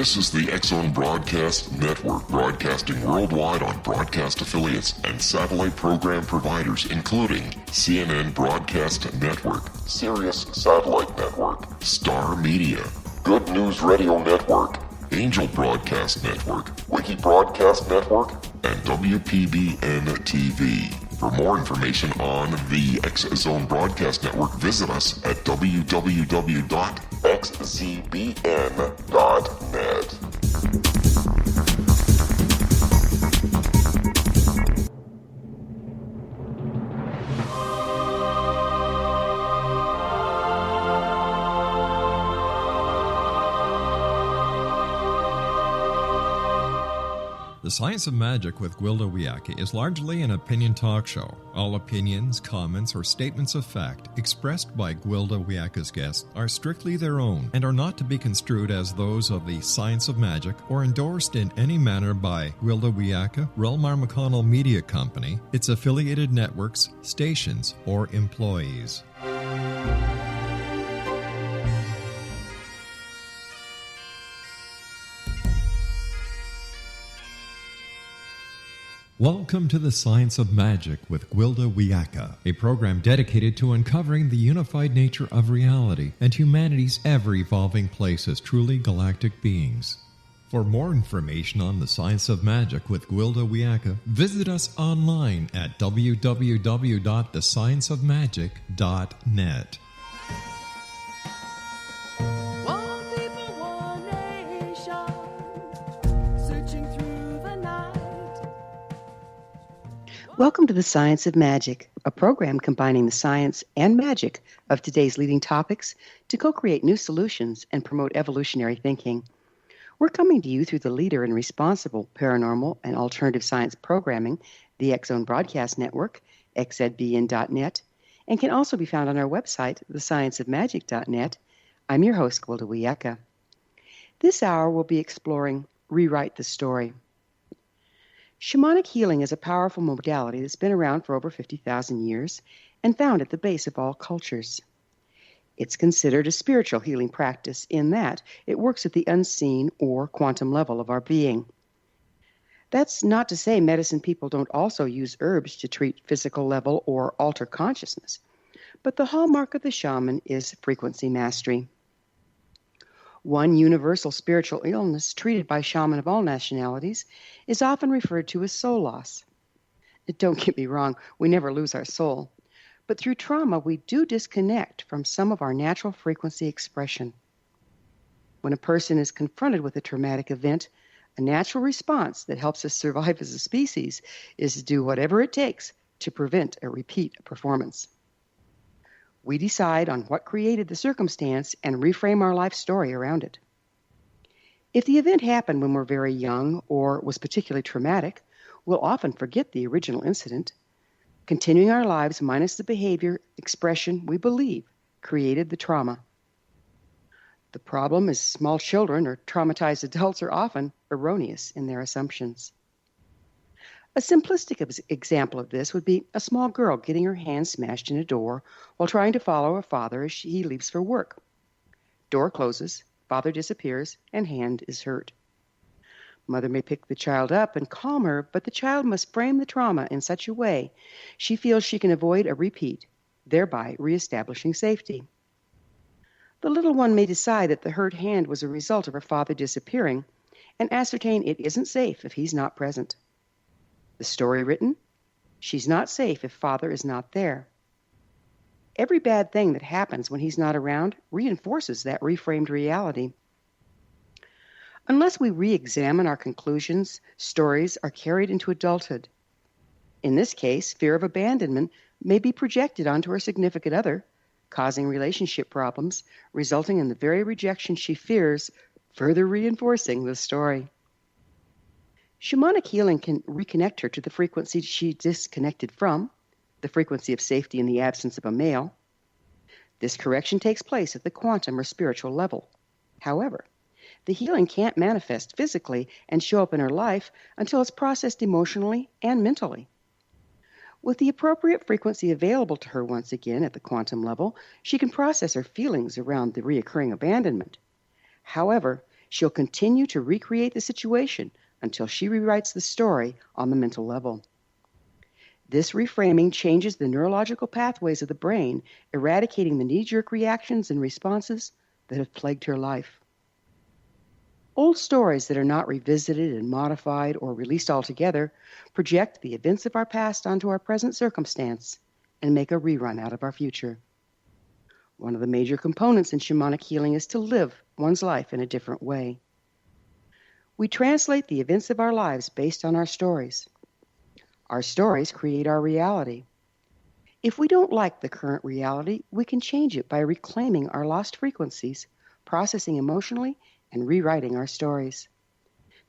This is the X-Zone Broadcast Network, broadcasting worldwide on broadcast affiliates and satellite program providers, including CNN Broadcast Network, Sirius Satellite Network, Star Media, Good News Radio Network, Angel Broadcast Network, Wiki Broadcast Network, and WPBN TV. For more information on the X-Zone Broadcast Network, visit us at www.xzbn.net. The Science of Magic with Gwilda Wiyaka is largely an opinion talk show. All opinions, comments, or statements of fact expressed by Gwilda Wiyaka's guests are strictly their own and are not to be construed as those of the Science of Magic or endorsed in any manner by Gwilda Wiyaka, Relmar McConnell Media Company, its affiliated networks, stations, or employees. Welcome to the Science of Magic with Gwilda Wiyaka, a program dedicated to uncovering the unified nature of reality and humanity's ever-evolving place as truly galactic beings. For more information on the Science of Magic with Gwilda Wiyaka, visit us online at www.thescienceofmagic.net. Welcome to the Science of Magic, a program combining the science and magic of today's leading topics to co-create new solutions and promote evolutionary thinking. We're coming to you through the leader in responsible paranormal and alternative science programming, the X-Zone Broadcast Network, xzbn.net, and can also be found on our website, thescienceofmagic.net. I'm your host, Gwilda Wiyaka. This hour we'll be exploring Rewrite the Story. Shamanic healing is a powerful modality that's been around for over 50,000 years and found at the base of all cultures. It's considered a spiritual healing practice in that it works at the unseen or quantum level of our being. That's not to say medicine people don't also use herbs to treat physical level or alter consciousness, but the hallmark of the shaman is frequency mastery. One universal spiritual illness treated by shamans of all nationalities is often referred to as soul loss. Don't get me wrong, we never lose our soul. But through trauma, we do disconnect from some of our natural frequency expression. When a person is confronted with a traumatic event, a natural response that helps us survive as a species is to do whatever it takes to prevent a repeat performance. We decide on what created the circumstance and reframe our life story around it. If the event happened when we're very young or was particularly traumatic, we'll often forget the original incident, continuing our lives minus the behavior expression we believe created the trauma. The problem is small children or traumatized adults are often erroneous in their assumptions. A simplistic example of this would be a small girl getting her hand smashed in a door while trying to follow her father as he leaves for work. Door closes, father disappears, and hand is hurt. Mother may pick the child up and calm her, but the child must frame the trauma in such a way she feels she can avoid a repeat, thereby reestablishing safety. The little one may decide that the hurt hand was a result of her father disappearing and ascertain it isn't safe if he's not present. The story written, she's not safe if father is not there. Every bad thing that happens when he's not around reinforces that reframed reality. Unless we re-examine our conclusions, stories are carried into adulthood. In this case, fear of abandonment may be projected onto her significant other, causing relationship problems, resulting in the very rejection she fears, further reinforcing the story. Shamanic healing can reconnect her to the frequency she disconnected from, the frequency of safety in the absence of a male. This correction takes place at the quantum or spiritual level. However, the healing can't manifest physically and show up in her life until it's processed emotionally and mentally. With the appropriate frequency available to her once again at the quantum level, she can process her feelings around the reoccurring abandonment. However, She'll continue to recreate the situation until she rewrites the story on the mental level. This reframing changes the neurological pathways of the brain, eradicating the knee-jerk reactions and responses that have plagued her life. Old stories that are not revisited and modified or released altogether project the events of our past onto our present circumstance and make a rerun out of our future. One of the major components in shamanic healing is to live one's life in a different way. We translate the events of our lives based on our stories. Our stories create our reality. If we don't like the current reality, we can change it by reclaiming our lost frequencies, processing emotionally, and rewriting our stories.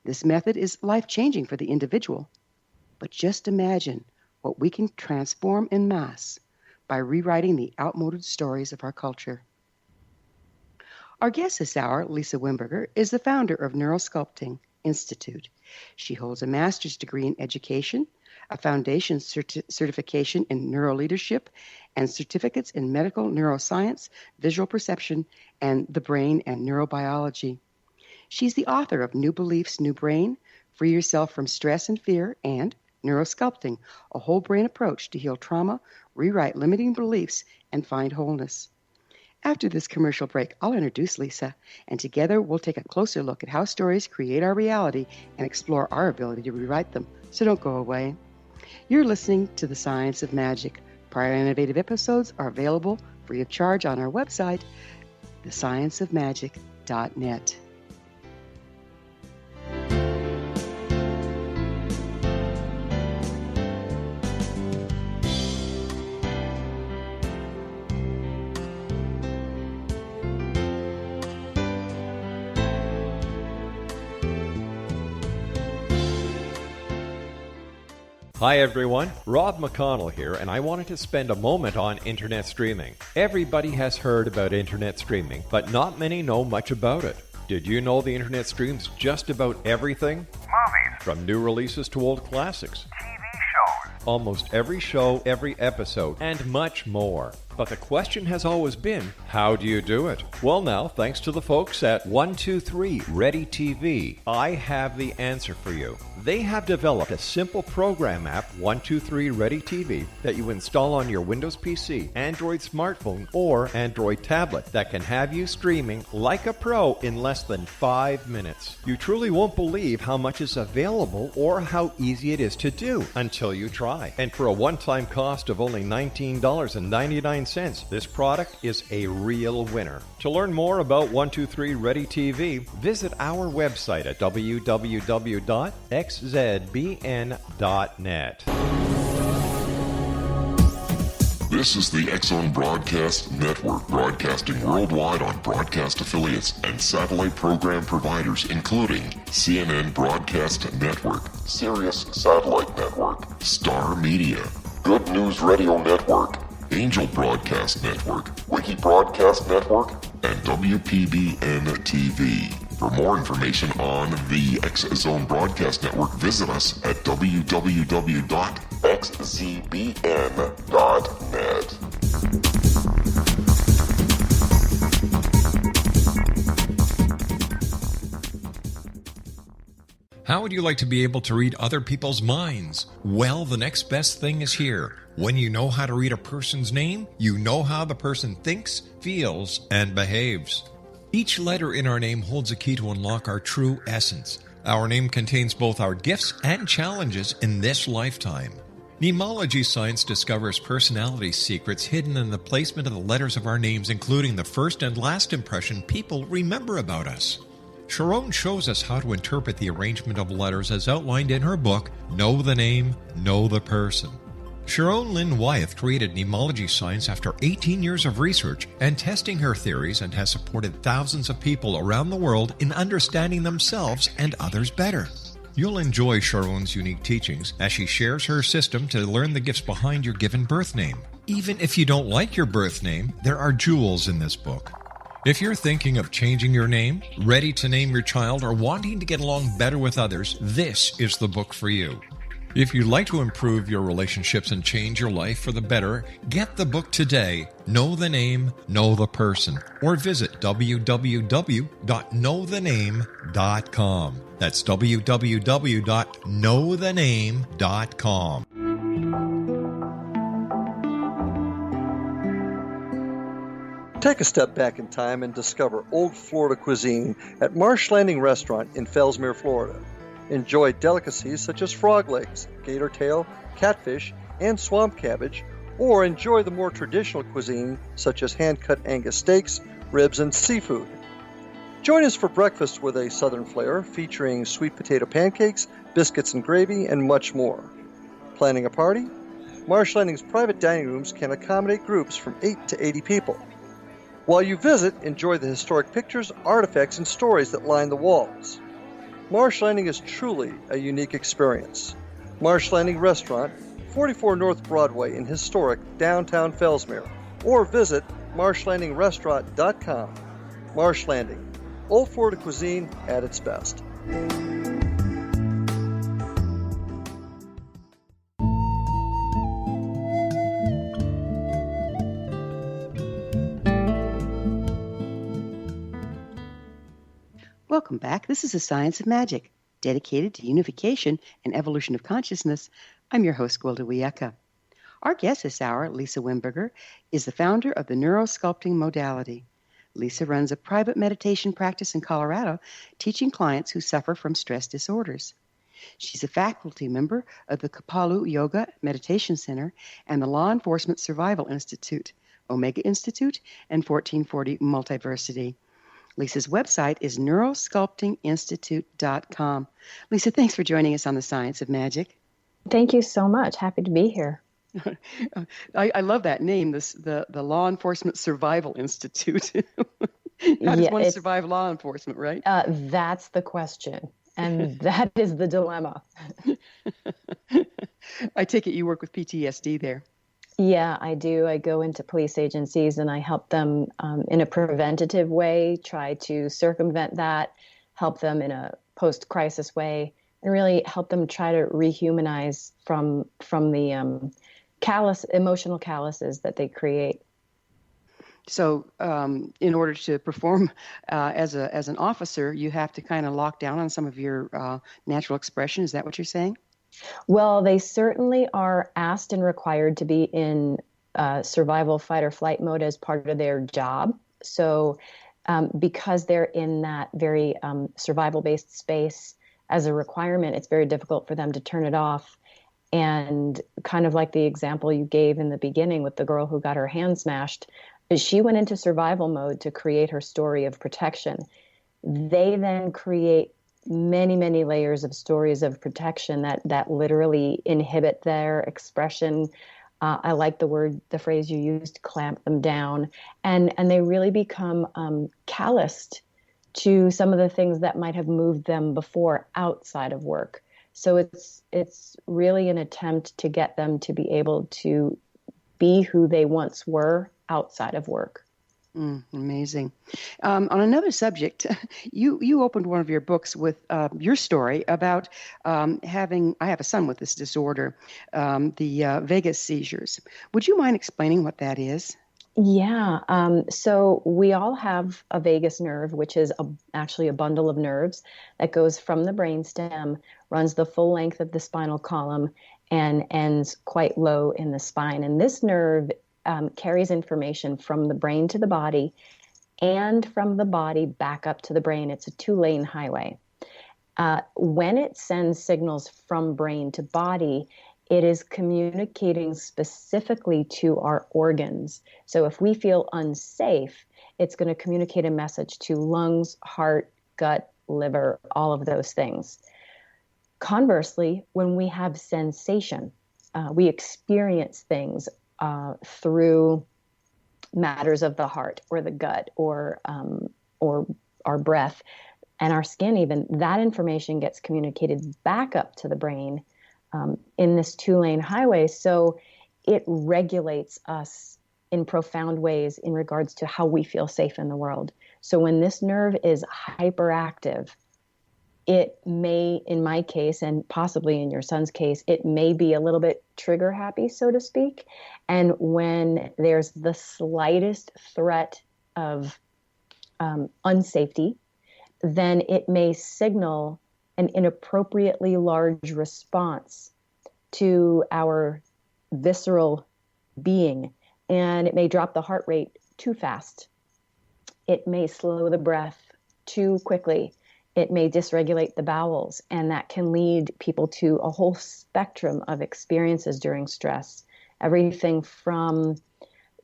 This method is life-changing for the individual, but just imagine what we can transform en masse by rewriting the outmoded stories of our culture. Our guest this hour, Lisa Wimberger, is the founder of Neurosculpting Institute. She holds a master's degree in education, a foundation certification in neuroleadership, and certificates in medical neuroscience, visual perception, and the brain and neurobiology. She's the author of New Beliefs, New Brain, Free Yourself from Stress and Fear, and Neurosculpting, a whole brain approach to heal trauma, rewrite limiting beliefs, and find wholeness. After this commercial break, I'll introduce Lisa, and together we'll take a closer look at how stories create our reality and explore our ability to rewrite them. So don't go away. You're listening to The Science of Magic. Prior innovative episodes are available free of charge on our website, thescienceofmagic.net. Hi everyone, Rob McConnell here, and I wanted to spend a moment on internet streaming. Everybody has heard about internet streaming, but not many know much about it. Did you know the internet streams just about everything? Movies. From new releases to old classics. TV shows. Almost every show, every episode, and much more. But the question has always been, how do you do it? Well now, thanks to the folks at 123 Ready TV, I have the answer for you. They have developed a simple program app, 123 Ready TV, that you install on your Windows PC, Android smartphone, or Android tablet that can have you streaming like a pro in less than 5 minutes. You truly won't believe how much is available or how easy it is to do until you try. And for a one-time cost of only $19.99, this product is a real winner. To learn more about 123 Ready TV, visit our website at www.xzbn.net. This is the X-Zone Broadcast Network, broadcasting worldwide on broadcast affiliates and satellite program providers, including CNN Broadcast Network, Sirius Satellite Network, Star Media, Good News Radio Network, Angel Broadcast Network, Wiki Broadcast Network, and WPBN TV. For more information on the X-Zone Broadcast Network, visit us at www.xzbn.net. How would you like to be able to read other people's minds? Well, the next best thing is here. When you know how to read a person's name, you know how the person thinks, feels, and behaves. Each letter in our name holds a key to unlock our true essence. Our name contains both our gifts and challenges in this lifetime. Mnemology science discovers personality secrets hidden in the placement of the letters of our names, including the first and last impression people remember about us. Sharon shows us how to interpret the arrangement of letters as outlined in her book, Know the Name, Know the Person. Sharon Lynn Wyeth created mnemology science after 18 years of research and testing her theories, and has supported thousands of people around the world in understanding themselves and others better. You'll enjoy Sharon's unique teachings as she shares her system to learn the gifts behind your given birth name. Even if you don't like your birth name, there are jewels in this book. If you're thinking of changing your name, ready to name your child, or wanting to get along better with others, this is the book for you. If you'd like to improve your relationships and change your life for the better, get the book today, Know the Name, Know the Person, or visit www.knowthename.com. That's www.knowthename.com. Take a step back in time and discover old Florida cuisine at Marsh Landing Restaurant in Fellsmere, Florida. Enjoy delicacies such as frog legs, gator tail, catfish, and swamp cabbage, or enjoy the more traditional cuisine such as hand-cut Angus steaks, ribs, and seafood. Join us for breakfast with a southern flair featuring sweet potato pancakes, biscuits and gravy, and much more. Planning a party? Marsh Landing's private dining rooms can accommodate groups from 8 to 80 people. While you visit, enjoy the historic pictures, artifacts, and stories that line the walls. Marsh Landing is truly a unique experience. Marsh Landing Restaurant, 44 North Broadway in historic downtown Fellsmere, or visit marshlandingrestaurant.com. Marsh Landing, old Florida cuisine at its best. Welcome back. This is The Science of Magic, dedicated to unification and evolution of consciousness. I'm your host, Gwilda Wiyaka. Our guest this hour, Lisa Wimberger, is the founder of the neurosculpting modality. Lisa runs a private meditation practice in Colorado, teaching clients who suffer from stress disorders. She's a faculty member of the Kapalu Yoga Meditation Center and the Law Enforcement Survival Institute, Omega Institute, and 1440 Multiversity. Lisa's website is neurosculptinginstitute.com. Lisa, thanks for joining us on The Science of Magic. Thank you so much. Happy to be here. I love that name, the Law Enforcement Survival Institute. How does one survive law enforcement, right? That's the question, and that is the dilemma. I take it you work with PTSD there. Yeah, I do. I go into police agencies and I help them in a preventative way, try to circumvent that, help them in a post-crisis way, and really help them try to rehumanize from the emotional calluses that they create. So in order to perform as an officer, you have to kind of lock down on some of your natural expression. Is that what you're saying? Well, they certainly are asked and required to be in survival, fight, or flight mode as part of their job. So because they're in that very survival-based space as a requirement, it's very difficult for them to turn it off. And kind of like the example you gave in the beginning with the girl who got her hand smashed, she went into survival mode to create her story of protection. They then create many, many layers of stories of protection that literally inhibit their expression. I like the phrase you used, clamp them down. And they really become calloused to some of the things that might have moved them before outside of work. So it's really an attempt to get them to be able to be who they once were outside of work. Amazing. On another subject, you opened one of your books with your story about I have a son with this disorder, the vagus seizures. Would you mind explaining what that is? Yeah. So we all have a vagus nerve, which is actually a bundle of nerves that goes from the brainstem, runs the full length of the spinal column, and ends quite low in the spine. And this nerve carries information from the brain to the body and from the body back up to the brain. It's a 2-lane highway. When it sends signals from brain to body, it is communicating specifically to our organs. So if we feel unsafe, it's going to communicate a message to lungs, heart, gut, liver, all of those things. Conversely, when we have sensation, we experience things through matters of the heart or the gut or our breath and our skin even, that information gets communicated back up to the brain in this 2-lane highway. So it regulates us in profound ways in regards to how we feel safe in the world. So when this nerve is hyperactive, it may, in my case, and possibly in your son's case, it may be a little bit trigger happy, so to speak. And when there's the slightest threat of unsafety, then it may signal an inappropriately large response to our visceral being, and it may drop the heart rate too fast. It may slow the breath too quickly. It may dysregulate the bowels, and that can lead people to a whole spectrum of experiences during stress. Everything from,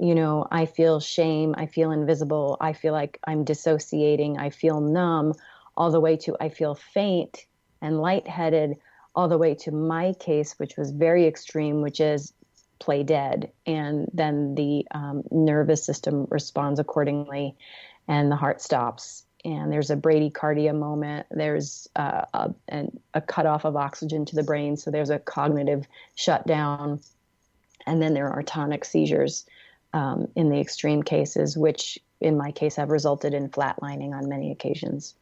I feel shame, I feel invisible, I feel like I'm dissociating, I feel numb, all the way to I feel faint and lightheaded, all the way to my case, which was very extreme, which is play dead. And then the nervous system responds accordingly, and the heart stops. And there's a bradycardia moment. There's a cutoff of oxygen to the brain. So there's a cognitive shutdown. And then there are tonic seizures in the extreme cases, which in my case have resulted in flatlining on many occasions.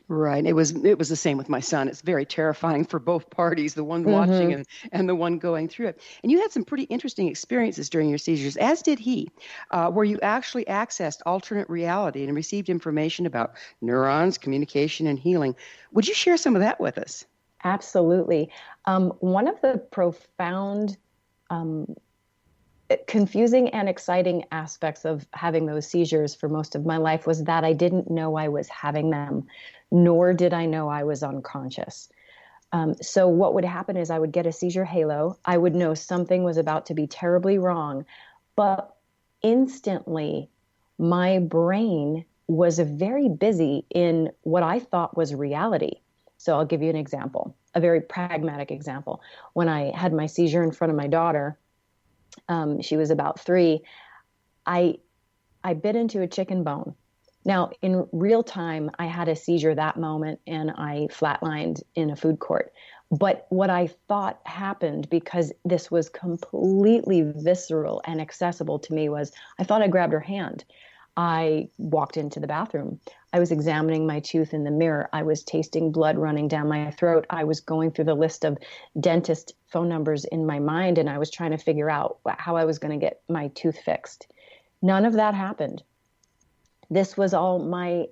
Right. It was the same with my son. It's very terrifying for both parties, the one watching and the one going through it. And you had some pretty interesting experiences during your seizures, as did he, where you actually accessed alternate reality and received information about neurons, communication, and healing. Would you share some of that with us? Absolutely. One of the profound, confusing and exciting aspects of having those seizures for most of my life was that I didn't know I was having them, nor did I know I was unconscious. So what would happen is I would get a seizure halo. I would know something was about to be terribly wrong, but instantly my brain was very busy in what I thought was reality. So I'll give you an example, a very pragmatic example. When I had my seizure in front of my daughter, she was about 3, I bit into a chicken bone. Now, in real time, I had a seizure that moment and I flatlined in a food court. But what I thought happened, because this was completely visceral and accessible to me, was I thought I grabbed her hand. I walked into the bathroom. I was examining my tooth in the mirror. I was tasting blood running down my throat. I was going through the list of dentist phone numbers in my mind, and I was trying to figure out how I was going to get my tooth fixed. None of that happened. This was all my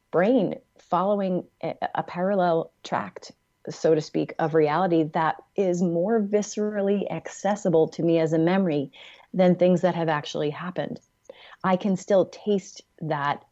brain following a parallel tract, so to speak, of reality that is more viscerally accessible to me as a memory than things that have actually happened. I can still taste that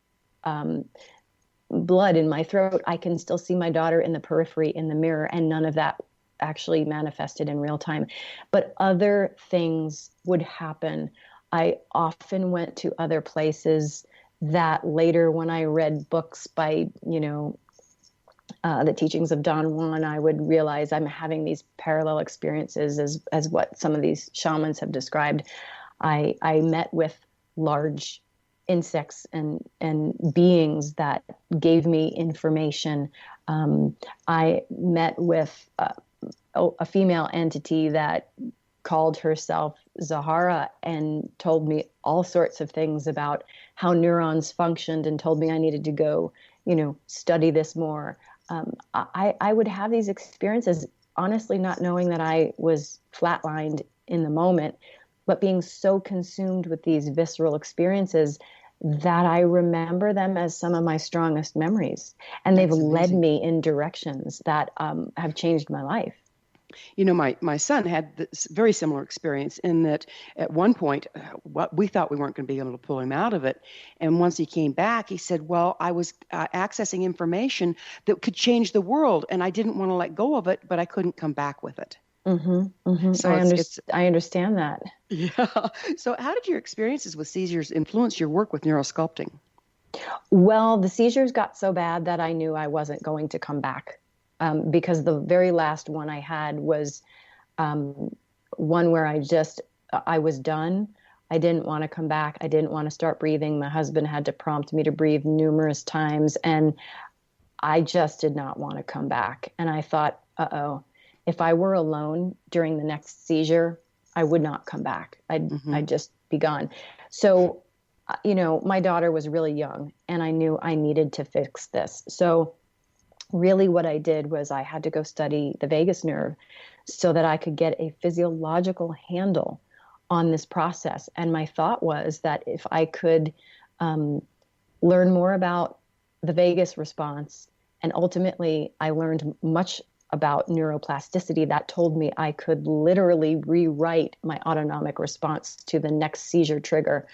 blood in my throat. I can still see my daughter in the periphery in the mirror, and none of that actually manifested in real time. But other things would happen. I often went to other places that later, when I read books by, the teachings of Don Juan, I would realize I'm having these parallel experiences as what some of these shamans have described. I met with large insects and beings that gave me information. I met with a female entity that called herself Zahara and told me all sorts of things about how neurons functioned and told me I needed to go, study this more. I would have these experiences, honestly, not knowing that I was flatlined in the moment, but being so consumed with these visceral experiences that I remember them as some of my strongest memories. And they've led me in directions that have changed my life. My son had this very similar experience in that at one point, we thought we weren't going to be able to pull him out of it. And once he came back, he said, well, I was accessing information that could change the world, and I didn't want to let go of it, but I couldn't come back with it. Mm-hmm, mm-hmm. So I understand that. Yeah. So how did your experiences with seizures influence your work with neurosculpting? Well, the seizures got so bad that I knew I wasn't going to come back. Because the very last one I had was one where I was done. I didn't want to come back. I didn't want to start breathing. My husband had to prompt me to breathe numerous times, and I just did not want to come back. And I thought, if I were alone during the next seizure, I would not come back. I'd just be gone. So, my daughter was really young, and I knew I needed to fix this. So really what I did was I had to go study the vagus nerve so that I could get a physiological handle on this process. And my thought was that if I could learn more about the vagus response, and ultimately I learned much about neuroplasticity that told me I could literally rewrite my autonomic response to the next seizure trigger.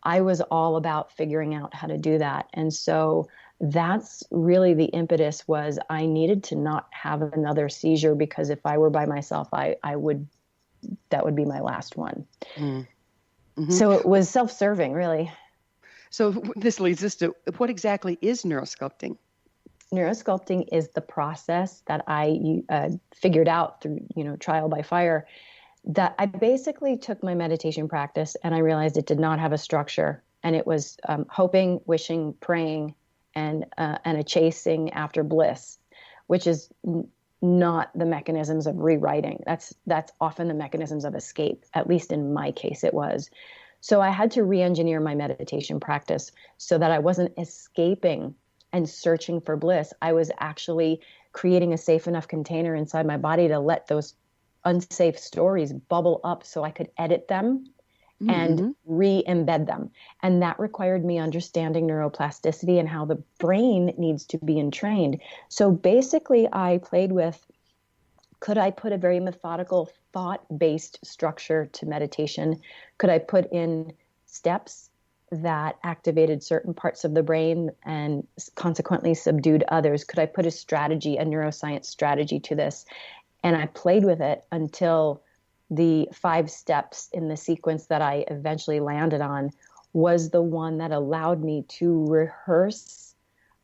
I was all about figuring out how to do that. And so that's really the impetus, was I needed to not have another seizure, because if I were by myself, that would be my last one. Mm-hmm. So it was self-serving, really. So this leads us to, what exactly is neurosculpting? Neurosculpting is the process that I figured out through, trial by fire, that I basically took my meditation practice and I realized it did not have a structure, and it was hoping, wishing, praying, and a chasing after bliss, which is not the mechanisms of rewriting. That's often the mechanisms of escape. At least in my case, it was. So I had to re-engineer my meditation practice so that I wasn't escaping and searching for bliss. I was actually creating a safe enough container inside my body to let those unsafe stories bubble up so I could edit them and re-embed them. And that required me understanding neuroplasticity and how the brain needs to be entrained. So basically I played with, could I put a very methodical thought-based structure to meditation? Could I put in steps that activated certain parts of the brain and consequently subdued others? Could I put a strategy, a neuroscience strategy to this? And I played with it until the 5 steps in the sequence that I eventually landed on was the one that allowed me to rehearse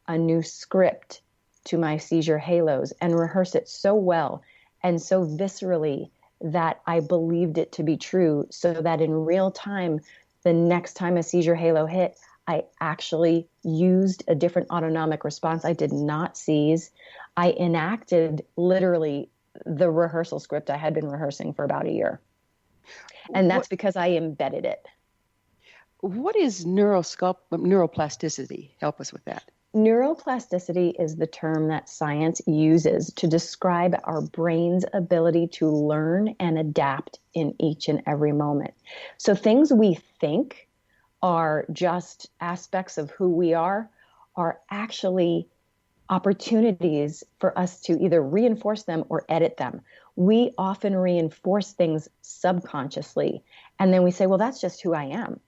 a new script to my seizure halos, and rehearse it so well and so viscerally that I believed it to be true, so that in real time, the next time a seizure halo hit, I actually used a different autonomic response. I did not seize. I enacted literally the rehearsal script I had been rehearsing for about a year. And that's because I embedded it. What is neuroplasticity? Help us with that. Neuroplasticity is the term that science uses to describe our brain's ability to learn and adapt in each and every moment. So things we think are just aspects of who we are actually opportunities for us to either reinforce them or edit them. We often reinforce things subconsciously, and then we say, well, that's just who I am.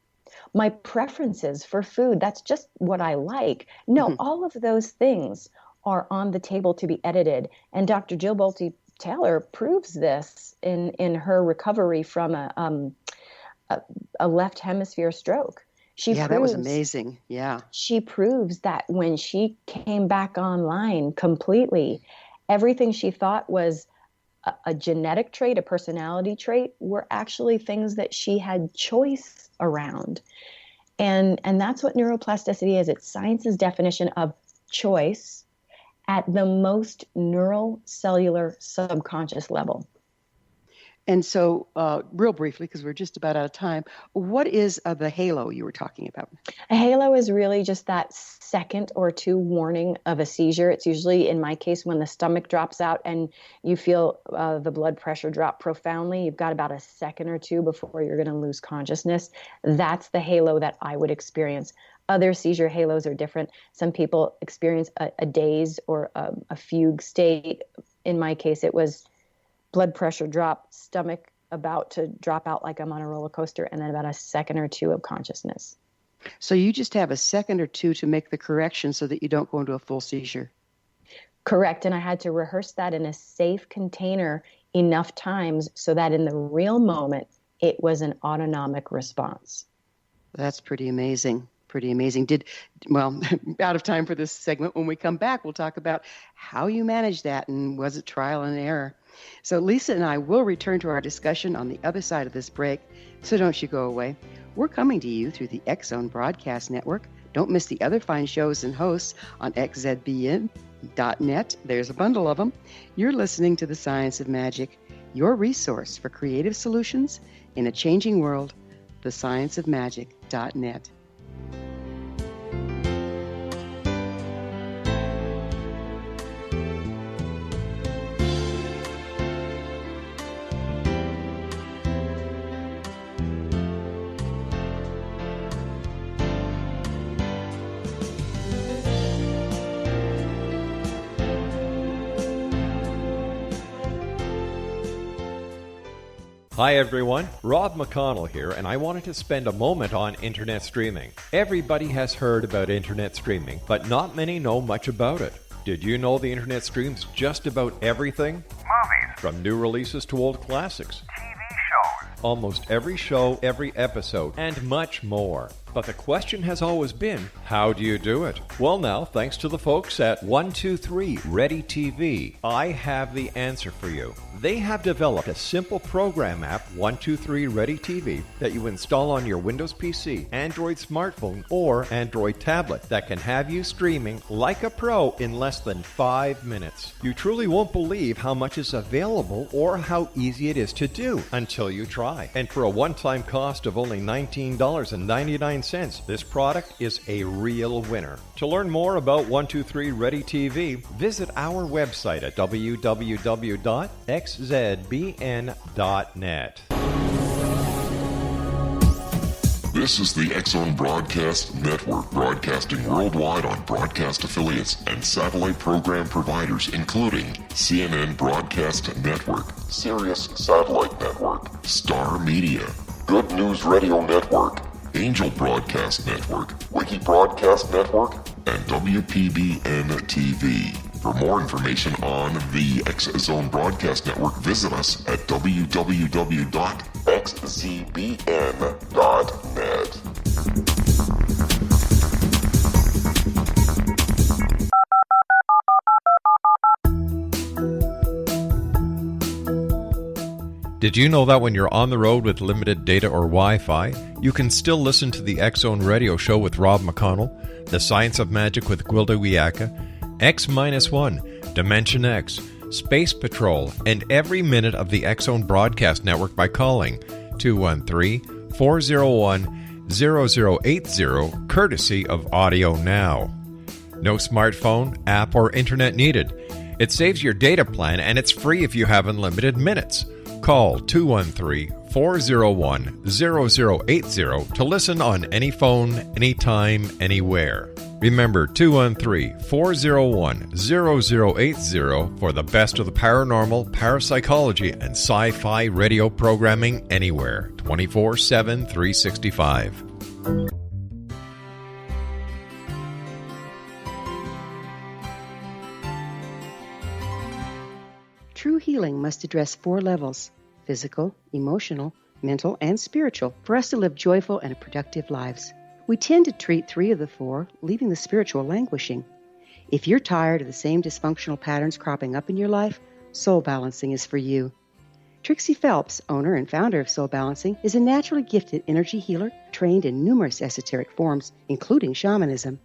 My preferences for food, that's just what I like. No, all of those things are on the table to be edited. And Dr. Jill Bolte Taylor proves this in her recovery from a left hemisphere stroke. That was amazing. Yeah. She proves that when she came back online completely, everything she thought was a genetic trait, a personality trait, were actually things that she had choice around. And that's what neuroplasticity is. It's science's definition of choice at the most neural cellular subconscious level. And so, real briefly, because we're just about out of time, what is the halo you were talking about? A halo is really just that second or two warning of a seizure. It's usually, in my case, when the stomach drops out and you feel the blood pressure drop profoundly. You've got about a second or two before you're going to lose consciousness. That's the halo that I would experience. Other seizure halos are different. Some people experience a daze or a fugue state. In my case, it was blood pressure drop, stomach about to drop out like I'm on a roller coaster, and then about a second or two of consciousness. So you just have a second or two to make the correction so that you don't go into a full seizure. Correct. And I had to rehearse that in a safe container enough times so that in the real moment, it was an autonomic response. That's pretty amazing. Pretty amazing. Out of time for this segment. When we come back, we'll talk about how you managed that, and was it trial and error? So Lisa and I will return to our discussion on the other side of this break, so don't you go away. We're coming to you through the X-Zone Broadcast Network. Don't miss the other fine shows and hosts on xzbn.net. There's a bundle of them. You're listening to The Science of Magic, your resource for creative solutions in a changing world, thescienceofmagic.net. Hi everyone, Rob McConnell here, and I wanted to spend a moment on internet streaming. Everybody has heard about internet streaming, but not many know much about it. Did you know the internet streams just about everything? Movies. From new releases to old classics. TV shows. Almost every show, every episode, and much more. But the question has always been, how do you do it? Well now, thanks to the folks at 123 Ready TV, I have the answer for you. They have developed a simple program app, 123 Ready TV, that you install on your Windows PC, Android smartphone, or Android tablet that can have you streaming like a pro in less than 5 minutes. You truly won't believe how much is available or how easy it is to do until you try. And for a one-time cost of only $19.99, this product is a real winner. To learn more about 123 Ready TV, visit our website at www.xzbn.net. This is the X-Zone Broadcast Network, broadcasting worldwide on broadcast affiliates and satellite program providers, including CNN Broadcast Network, Sirius Satellite Network, Star Media, Good News Radio Network, Angel Broadcast Network, Wiki Broadcast Network, and WPBN TV. For more information on the X-Zone Broadcast Network, visit us at www.xzbn.net. Did you know that when you're on the road with limited data or Wi-Fi, you can still listen to the X-Zone Radio Show with Rob McConnell, The Science of Magic with Gwilda Wiyaka, X-1, Dimension X, Space Patrol, and every minute of the X-Zone Broadcast Network by calling 213-401-0080, courtesy of Audio Now. No smartphone, app, or internet needed. It saves your data plan and it's free if you have unlimited minutes. Call 213-401-0080 to listen on any phone, anytime, anywhere. Remember 213-401-0080 for the best of the paranormal, parapsychology, and sci-fi radio programming anywhere, 24/7, 365. True healing must address 4 levels: physical, emotional, mental, and spiritual, for us to live joyful and productive lives. We tend to treat 3 of the 4, leaving the spiritual languishing. If you're tired of the same dysfunctional patterns cropping up in your life, Soul Balancing is for you. Trixie Phelps, owner and founder of Soul Balancing, is a naturally gifted energy healer trained in numerous esoteric forms, including shamanism.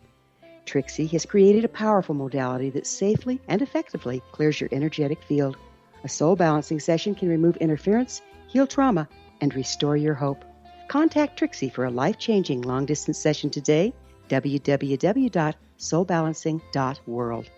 Trixie has created a powerful modality that safely and effectively clears your energetic field. A soul balancing session can remove interference, heal trauma, and restore your hope. Contact Trixie for a life-changing long-distance session today, www.soulbalancing.world.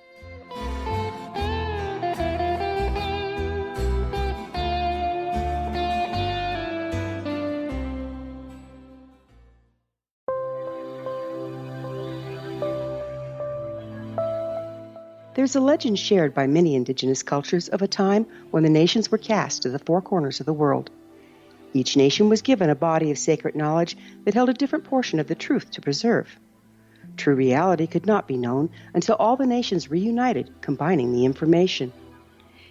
There's a legend shared by many indigenous cultures of a time when the nations were cast to the 4 corners of the world. Each nation was given a body of sacred knowledge that held a different portion of the truth to preserve. True reality could not be known until all the nations reunited, combining the information.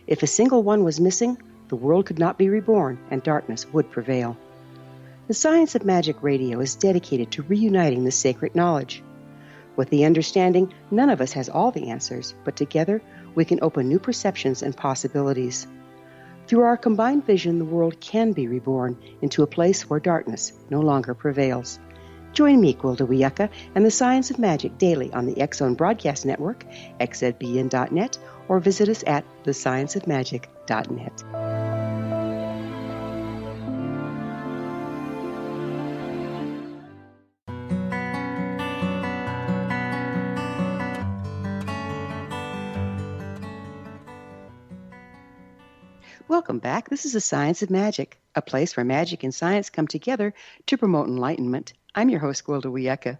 If a single one was missing, the world could not be reborn and darkness would prevail. The Science of Magic Radio is dedicated to reuniting the sacred knowledge. With the understanding, none of us has all the answers, but together we can open new perceptions and possibilities. Through our combined vision, the world can be reborn into a place where darkness no longer prevails. Join me, Gwilda Wiyaka, and the Science of Magic daily on the X-Zone Broadcast Network, xzbn.net, or visit us at thescienceofmagic.net. Welcome back. This is the Science of Magic, a place where magic and science come together to promote enlightenment. I'm your host, Gwilda Wiyaka.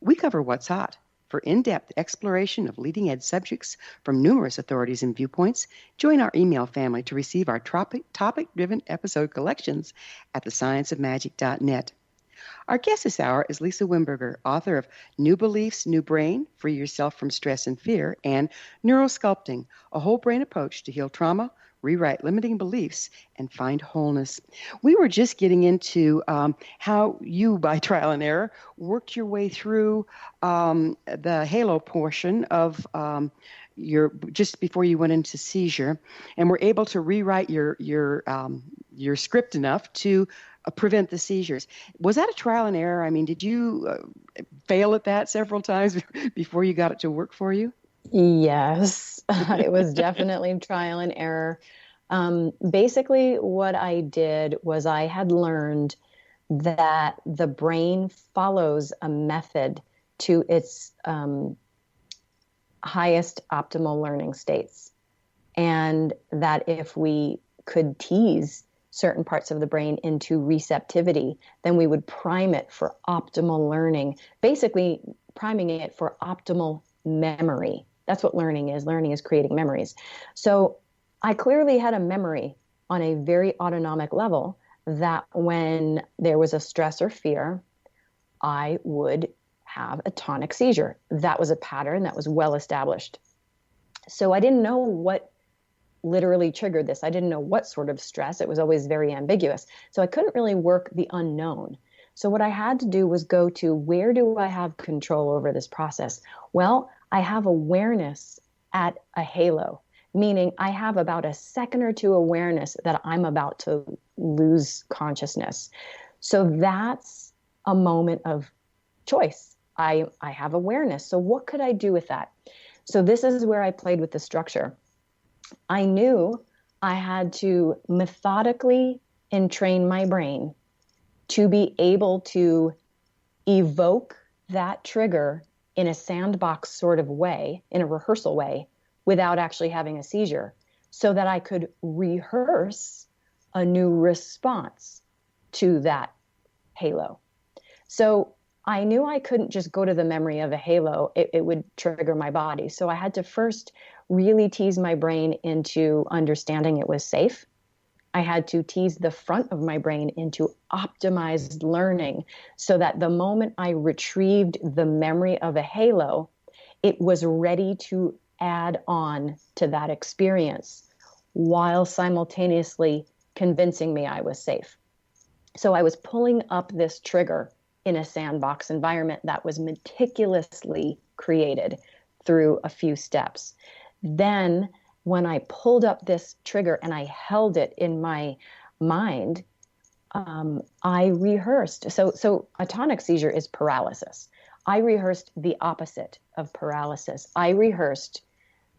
We cover what's hot, For in-depth exploration of leading-edge subjects from numerous authorities and viewpoints, join our email family to receive our topic-driven episode collections at thescienceofmagic.net. Our guest this hour is Lisa Wimberger, author of New Beliefs, New Brain, Free Yourself from Stress and Fear, and Neurosculpting, a whole brain approach to heal trauma, rewrite limiting beliefs, and find wholeness. We were just getting into how you, by trial and error, worked your way through the halo portion of just before you went into seizure, and were able to rewrite your script enough to prevent the seizures. Was that a trial and error? I mean, did you fail at that several times before you got it to work for you? Yes, it was definitely trial and error. Basically, what I did was I had learned that the brain follows a method to its highest optimal learning states. And that if we could tease certain parts of the brain into receptivity, then we would prime it for optimal learning, basically priming it for optimal memory. That's what learning is. Learning is creating memories. So I clearly had a memory on a very autonomic level that when there was a stress or fear, I would have a tonic seizure. That was a pattern that was well established. So I didn't know what literally triggered this. I didn't know what sort of stress. It was always very ambiguous. So I couldn't really work the unknown. So what I had to do was go to, where do I have control over this process? Well, I have awareness at a halo, meaning I have about a second or two awareness that I'm about to lose consciousness. So that's a moment of choice. I have awareness. So what could I do with that? So this is where I played with the structure. I knew I had to methodically entrain my brain to be able to evoke that trigger in a sandbox sort of way, in a rehearsal way, without actually having a seizure, so that I could rehearse a new response to that halo. So I knew I couldn't just go to the memory of a halo. It would trigger my body. So I had to first really tease my brain into understanding it was safe. I had to tease the front of my brain into optimized learning so that the moment I retrieved the memory of a halo, it was ready to add on to that experience while simultaneously convincing me I was safe. So I was pulling up this trigger in a sandbox environment that was meticulously created through a few steps. Then when I pulled up this trigger and I held it in my mind, I rehearsed. So a tonic seizure is paralysis. I rehearsed the opposite of paralysis. I rehearsed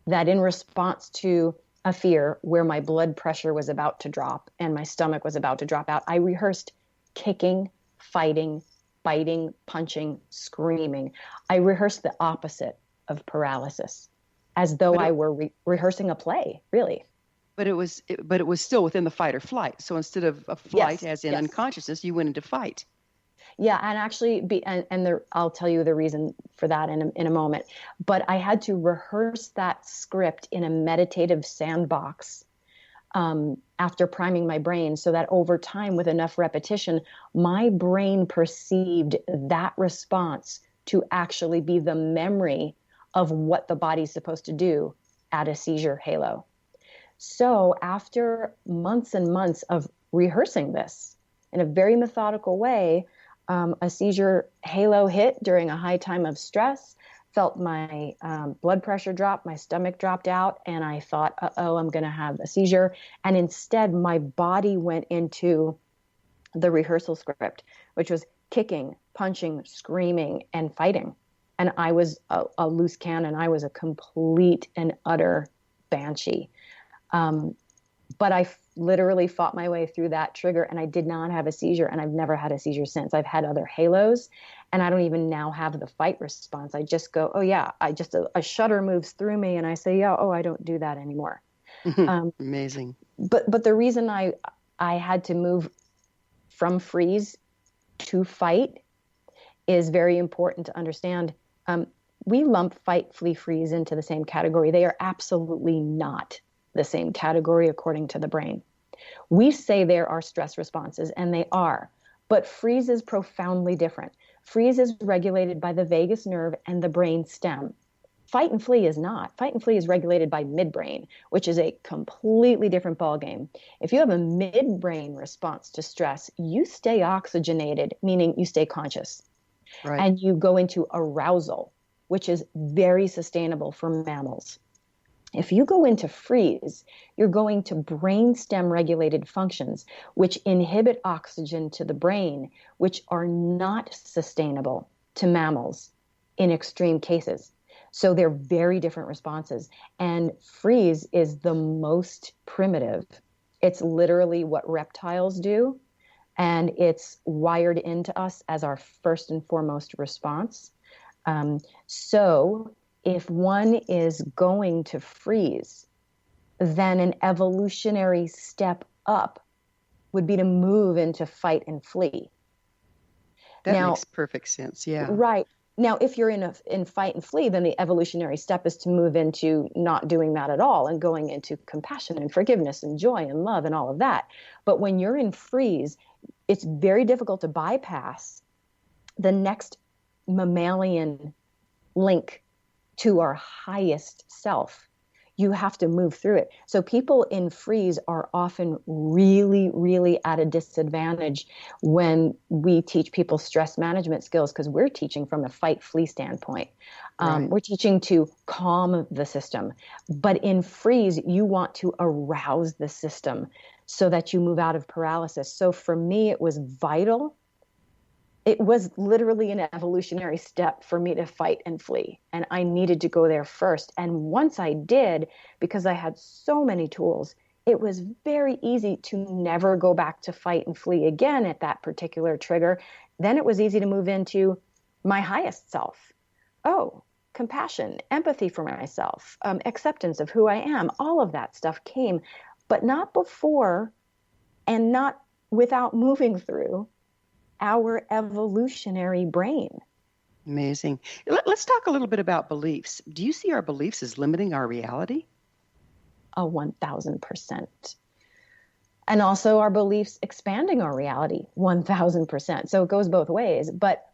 that in response to a fear where my blood pressure was about to drop and my stomach was about to drop out, I rehearsed kicking, fighting, biting, punching, screaming. I rehearsed the opposite of paralysis, as though I were rehearsing a play, really. But it was still within the fight or flight. So instead of a flight, as in unconsciousness, you went into fight. Yeah, and actually, I'll tell you the reason for that in a moment. But I had to rehearse that script in a meditative sandbox after priming my brain, so that over time, with enough repetition, my brain perceived that response to actually be the memory of what the body's supposed to do at a seizure halo. So after months and months of rehearsing this in a very methodical way, a seizure halo hit during a high time of stress, felt my blood pressure drop, my stomach dropped out, and I thought, uh-oh, I'm going to have a seizure. And instead, my body went into the rehearsal script, which was kicking, punching, screaming, and fighting. And I was a loose cannon. I was a complete and utter banshee. But I literally fought my way through that trigger, and I did not have a seizure, and I've never had a seizure since. I've had other halos, and I don't even now have the fight response. I just go, oh yeah, a shudder moves through me, and I say, yeah, oh, I don't do that anymore. Amazing. But the reason I had to move from freeze to fight is very important to understand. we lump fight, flee, freeze into the same category. They are absolutely not the same category according to the brain. We say there are stress responses, and they are, but freeze is profoundly different. Freeze is regulated by the vagus nerve and the brain stem. Fight and flee is not. Fight and flee is regulated by midbrain, which is a completely different ballgame. If you have a midbrain response to stress, you stay oxygenated, meaning you stay conscious. Right. And you go into arousal, which is very sustainable for mammals. If you go into freeze, you're going to brainstem regulated functions, which inhibit oxygen to the brain, which are not sustainable to mammals in extreme cases. So they're very different responses. And freeze is the most primitive. It's literally what reptiles do. And it's wired into us as our first and foremost response. So if one is going to freeze, then an evolutionary step up would be to move into fight and flee. That makes perfect sense, yeah. Right. Now, if you're in fight and flee, then the evolutionary step is to move into not doing that at all and going into compassion and forgiveness and joy and love and all of that. But when you're in freeze, it's very difficult to bypass the next mammalian link to our highest self. You have to move through it. So people in freeze are often really, really at a disadvantage when we teach people stress management skills, because we're teaching from a fight-flee standpoint. Right. We're teaching to calm the system. But in freeze, you want to arouse the system so that you move out of paralysis. So for me, it was vital. It was literally an evolutionary step for me to fight and flee. And I needed to go there first. And once I did, because I had so many tools, it was very easy to never go back to fight and flee again at that particular trigger. Then it was easy to move into my highest self. Oh, compassion, empathy for myself, acceptance of who I am. All of that stuff came, but not before and not without moving through our evolutionary brain. Amazing. Let's talk a little bit about beliefs. Do you see our beliefs as limiting our reality? 1,000%. And also our beliefs expanding our reality 1,000%. So it goes both ways. But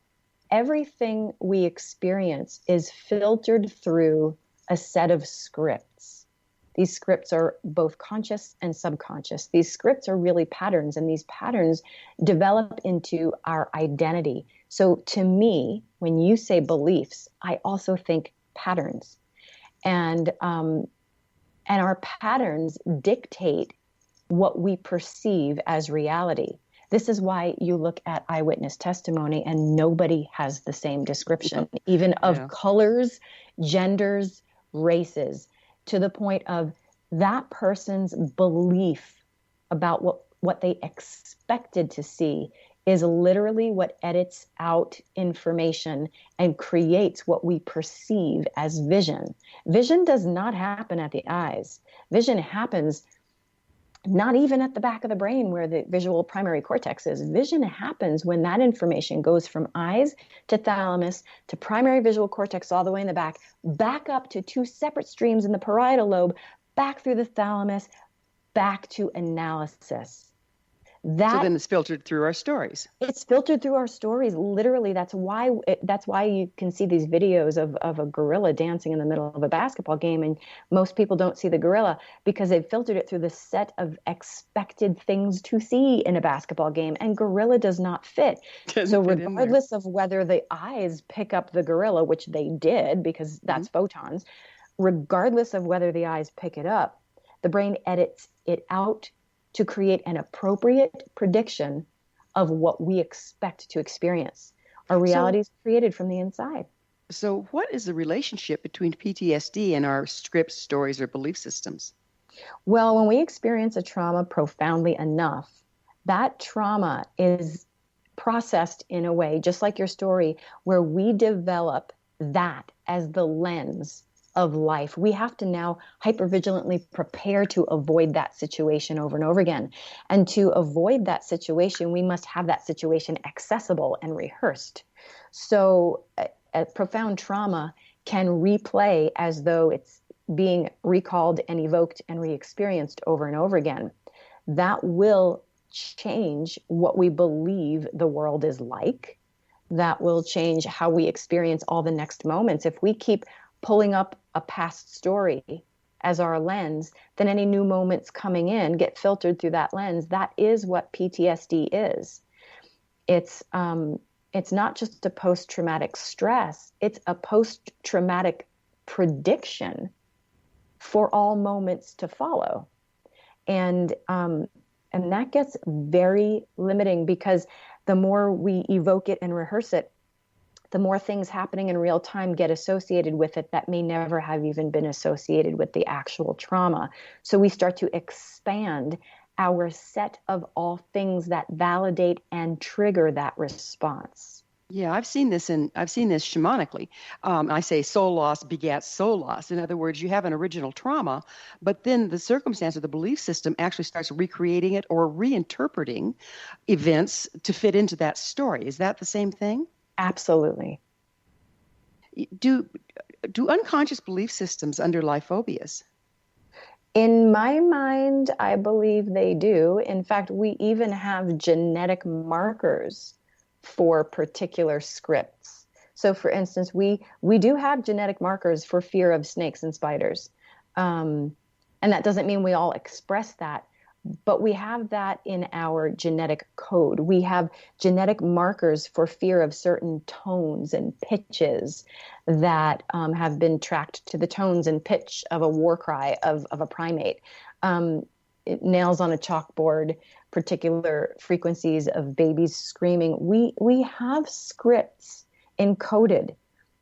everything we experience is filtered through a set of scripts. These scripts are both conscious and subconscious. These scripts are really patterns, and these patterns develop into our identity. So to me, when you say beliefs, I also think patterns. And our patterns dictate what we perceive as reality. This is why you look at eyewitness testimony and nobody has the same description, even of colors, genders, races, to the point of that person's belief about what they expected to see is literally what edits out information and creates what we perceive as vision. Vision does not happen at the eyes. Vision happens not even at the back of the brain where the visual primary cortex is. Vision happens when that information goes from eyes to thalamus to primary visual cortex all the way in the back up to two separate streams in the parietal lobe, back through the thalamus, back to analysis. So then it's filtered through our stories. It's filtered through our stories. Literally, that's why you can see these videos of a gorilla dancing in the middle of a basketball game, and most people don't see the gorilla because they've filtered it through the set of expected things to see in a basketball game, and gorilla does not fit. So regardless of whether the eyes pick up the gorilla, which they did because that's photons, regardless of whether the eyes pick it up, the brain edits it out to create an appropriate prediction of what we expect to experience. Our reality is created from the inside. So what is the relationship between PTSD and our scripts, stories, or belief systems? Well, when we experience a trauma profoundly enough, that trauma is processed in a way, just like your story, where we develop that as the lens of life. We have to now hypervigilantly prepare to avoid that situation over and over again. And to avoid that situation, we must have that situation accessible and rehearsed. So a profound trauma can replay as though it's being recalled and evoked and re-experienced over and over again. That will change what we believe the world is like. That will change how we experience all the next moments. If we keep pulling up a past story as our lens, then any new moments coming in get filtered through that lens. That is what PTSD is. It's not just a post-traumatic stress. It's a post-traumatic prediction for all moments to follow. And that gets very limiting, because the more we evoke it and rehearse it, the more things happening in real time get associated with it that may never have even been associated with the actual trauma. So we start to expand our set of all things that validate and trigger that response. Yeah, I've seen this shamanically. I say soul loss begats soul loss. In other words, you have an original trauma, but then the circumstance or the belief system actually starts recreating it or reinterpreting events to fit into that story. Is that the same thing? Absolutely. Do unconscious belief systems underlie phobias? In my mind, I believe they do. In fact, we even have genetic markers for particular scripts. So, for instance, we do have genetic markers for fear of snakes and spiders. And that doesn't mean we all express that, but we have that in our genetic code. We have genetic markers for fear of certain tones and pitches that have been tracked to the tones and pitch of a war cry of a primate. Nails on a chalkboard, particular frequencies of babies screaming. We have scripts encoded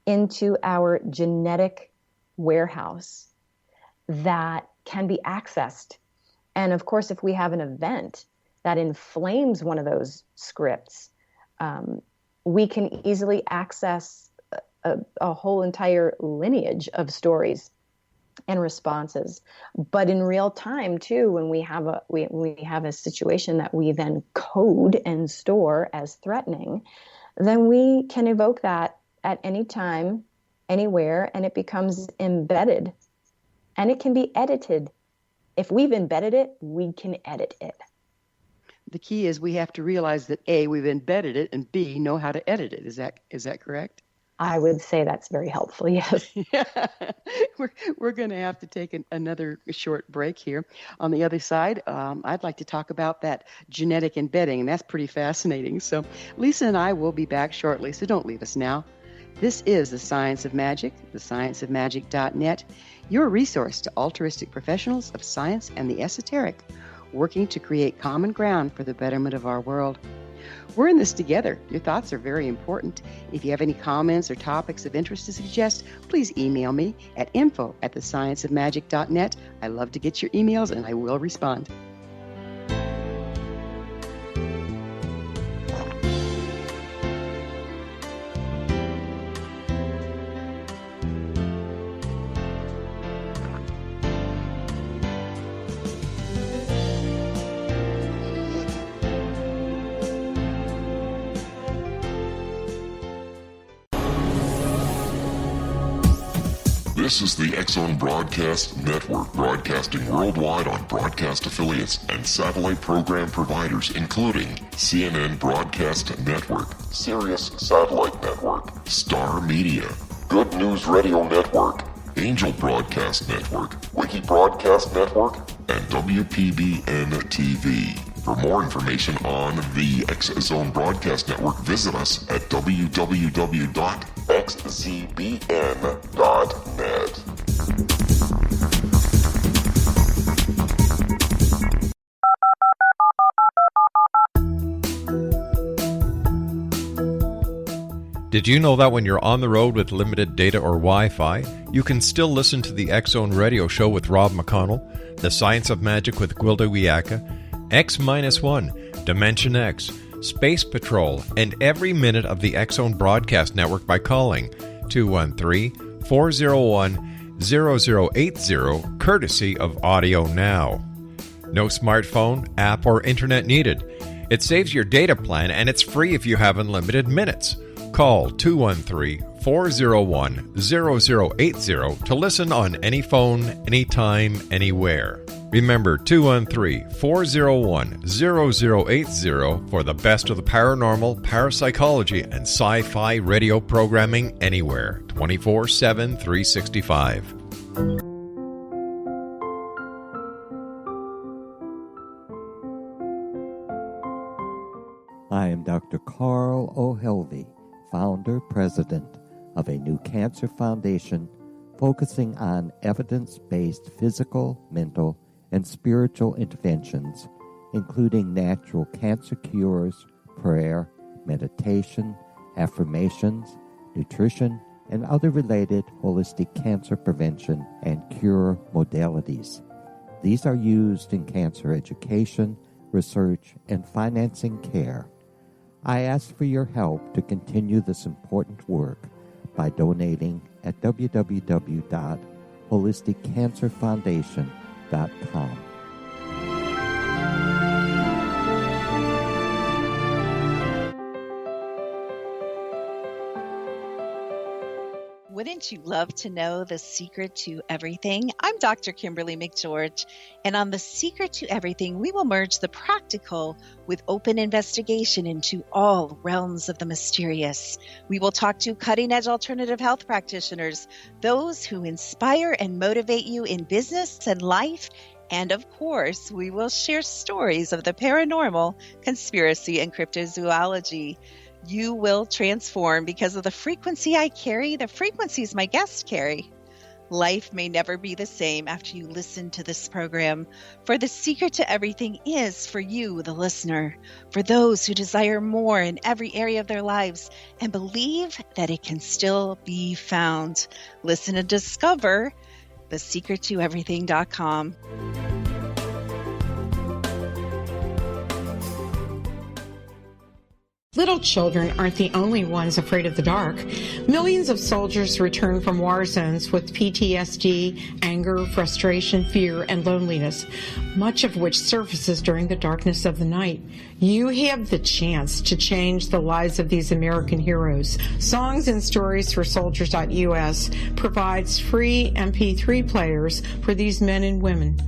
into our genetic warehouse that can be accessed. And of course, if we have an event that inflames one of those scripts, we can easily access a whole entire lineage of stories and responses. But in real time, too, when we have a situation that we then code and store as threatening, then we can evoke that at any time, anywhere, and it becomes embedded. And it can be edited. If we've embedded it, we can edit it. The key is we have to realize that A, we've embedded it, and B, know how to edit it. Is that correct? I would say that's very helpful, yes. Yeah. We're going to have to take another short break here. On the other side, I'd like to talk about that genetic embedding, and that's pretty fascinating. So Lisa and I will be back shortly, so don't leave us now. This is The Science of Magic, thescienceofmagic.net, your resource to altruistic professionals of science and the esoteric, working to create common ground for the betterment of our world. We're in this together. Your thoughts are very important. If you have any comments or topics of interest to suggest, please email me at info@thescienceofmagic.net. I love to get your emails, and I will respond. This is the X-Zone Broadcast Network, broadcasting worldwide on broadcast affiliates and satellite program providers, including CNN Broadcast Network, Sirius Satellite Network, Star Media, Good News Radio Network, Angel Broadcast Network, Wiki Broadcast Network, and WPBN TV. For more information on the X-Zone Broadcast Network, visit us at www.xzbn.net. Did you know that when you're on the road with limited data or Wi-Fi, you can still listen to the X-Zone Radio Show with Rob McConnell, The Science of Magic with Gwilda Wiyaka, X-1, Dimension X, Space Patrol, and every minute of the X-Zone Broadcast Network by calling 213-401-0080, courtesy of Audio Now. No smartphone, app, or internet needed. It saves your data plan, and it's free if you have unlimited minutes. Call 213 213-401-0080 to listen on any phone, anytime, anywhere. Remember 213-401-0080 for the best of the paranormal, parapsychology, and sci-fi radio programming anywhere, 24/7, 365. I am Dr. Carl O'Helvey, founder, president of a new cancer foundation focusing on evidence-based physical, mental, and spiritual interventions, including natural cancer cures, prayer, meditation, affirmations, nutrition, and other related holistic cancer prevention and cure modalities. These are used in cancer education, research, and financing care. I ask for your help to continue this important work by donating at www.holisticcancerfoundation.com. Wouldn't you love to know the secret to everything? I'm Dr. Kimberly McGeorge, and on The Secret to Everything, we will merge the practical with open investigation into all realms of the mysterious. We will talk to cutting-edge alternative health practitioners, those who inspire and motivate you in business and life, and of course, we will share stories of the paranormal, conspiracy, and cryptozoology. You will transform because of the frequency I carry, the frequencies my guests carry. Life may never be the same after you listen to this program, for the secret to everything is for you, the listener, for those who desire more in every area of their lives and believe that it can still be found. Listen and discover thesecrettoeverything.com. Little children aren't the only ones afraid of the dark. Millions of soldiers return from war zones with PTSD, anger, frustration, fear, and loneliness, much of which surfaces during the darkness of the night. You have the chance to change the lives of these American heroes. Songs and Stories for Soldiers.us provides free MP3 players for these men and women.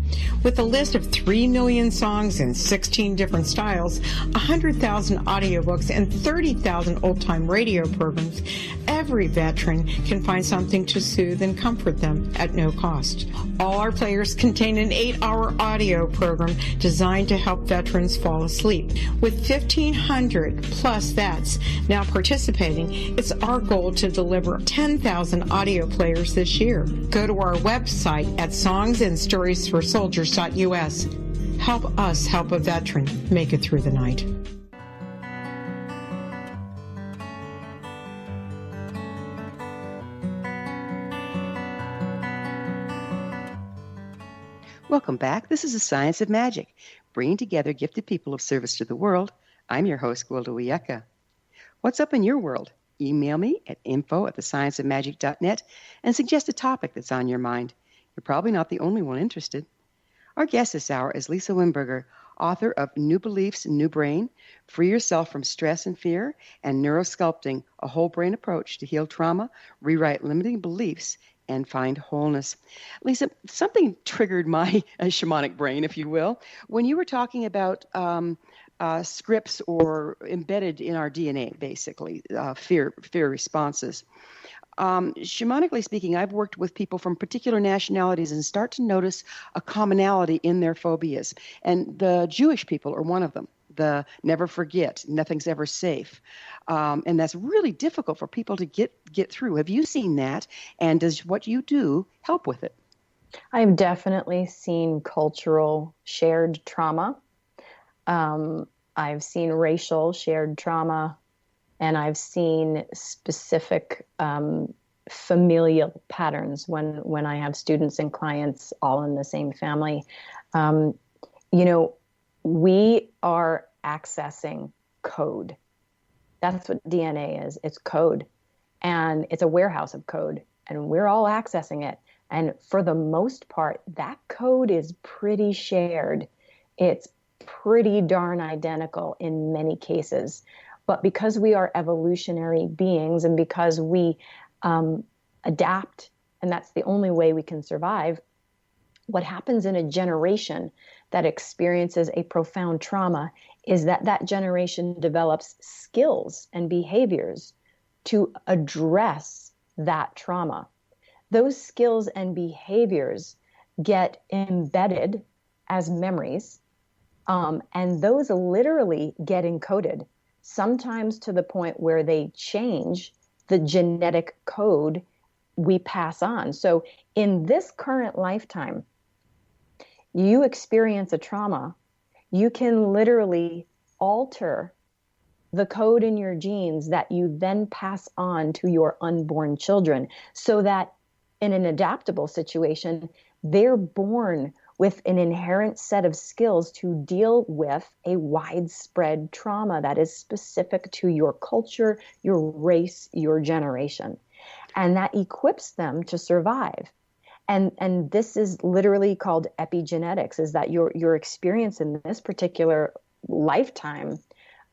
With a list of 3 million songs in 16 different styles, 100,000 audiobooks, and 30,000 old-time radio programs, every veteran can find something to soothe and comfort them at no cost. All our players contain an 8-hour audio program designed to help veterans fall asleep. With 1,500 plus vets now participating, it's our goal to deliver 10,000 audio players this year. Go to our website at songsandstoriesforsoldiers.us. Help us help a veteran make it through the night. Welcome back. This is The Science of Magic, bringing together gifted people of service to the world. I'm your host, Gwilda Wiyaka. What's up in your world? Email me at info@thescienceofmagic.net and suggest a topic that's on your mind. You're probably not the only one interested. Our guest this hour is Lisa Wimberger, author of New Beliefs, New Brain, Free Yourself from Stress and Fear, and Neurosculpting, a Whole Brain Approach to Heal Trauma, Rewrite Limiting Beliefs, and Find Wholeness. Lisa, something triggered my shamanic brain, if you will, when you were talking about scripts or embedded in our DNA, basically, fear responses. Shamanically speaking, I've worked with people from particular nationalities and start to notice a commonality in their phobias. And the Jewish people are one of them. The never forget, nothing's ever safe. And that's really difficult for people to get through. Have you seen that? And does what you do help with it? I've definitely seen cultural shared trauma. I've seen racial shared trauma. And I've seen specific familial patterns when I have students and clients all in the same family. We are accessing code. That's what DNA is. It's code. And it's a warehouse of code. And we're all accessing it. And for the most part, that code is pretty shared. It's pretty darn identical in many cases. But because we are evolutionary beings and because we adapt, and that's the only way we can survive. What happens in a generation that experiences a profound trauma is that that generation develops skills and behaviors to address that trauma. Those skills and behaviors get embedded as memories, and those literally get encoded, sometimes to the point where they change the genetic code we pass on. So in this current lifetime, you experience a trauma, you can literally alter the code in your genes that you then pass on to your unborn children, so that in an adaptable situation, they're born with an inherent set of skills to deal with a widespread trauma that is specific to your culture, your race, your generation. And that equips them to survive. And this is literally called epigenetics, is that your experience in this particular lifetime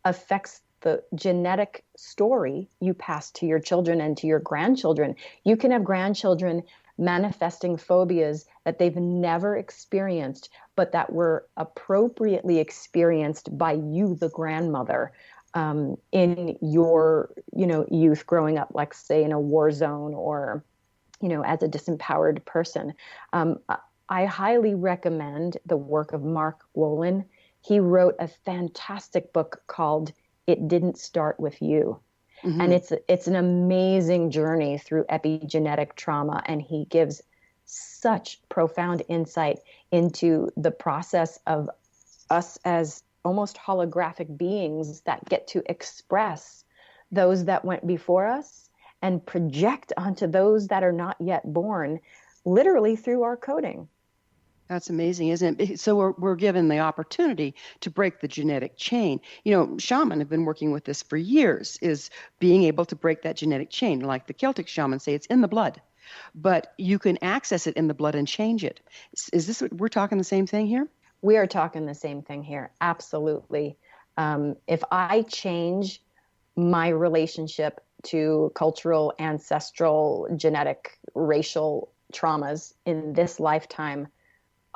affects the genetic story you pass to your children and to your grandchildren. You can have grandchildren manifesting phobias that they've never experienced, but that were appropriately experienced by you, the grandmother, in your, youth growing up, like say in a war zone or, as a disempowered person. I highly recommend the work of Mark Wolin. He wrote a fantastic book called It Didn't Start With You. Mm-hmm. And it's an amazing journey through epigenetic trauma. And he gives such profound insight into the process of us as almost holographic beings that get to express those that went before us and project onto those that are not yet born, literally through our coding. That's amazing, isn't it? So we're given the opportunity to break the genetic chain. Shaman have been working with this for years, is being able to break that genetic chain. Like the Celtic shamans say, it's in the blood, but you can access it in the blood and change it. Is this, we're talking the same thing here? We are talking the same thing here. Absolutely. If I change my relationship to cultural, ancestral, genetic, racial traumas in this lifetime,